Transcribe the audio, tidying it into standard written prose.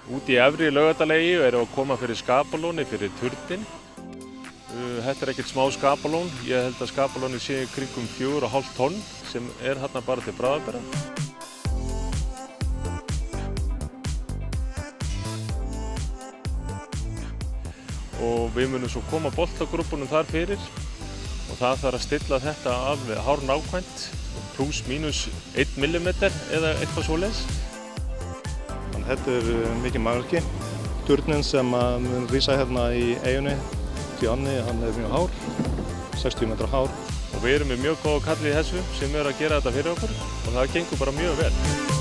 Út í efri Laugardalseyju erum við að koma fyrir skapalóni fyrir turninn. Þetta ekkert smá skapalón. Ég held að skapalónið sé í kringum 4,5 tonn sem þarna bara til bráðabirgða. Og við munum svo koma boltagrúpunum þar fyrir og það þarf að stilla þetta alveg hárnákvæmt, pluss mínus 1 mm eða eitthvað svoleiðis. Þetta mikið mannvirki. Turninn sem mun rísa hérna í eyjunni, Fjanni, hann mjög hár, 60 metra hár. Og við erum með mjög góða kalli í þessu sem að gera þetta fyrir okkur og það gengur bara mjög vel.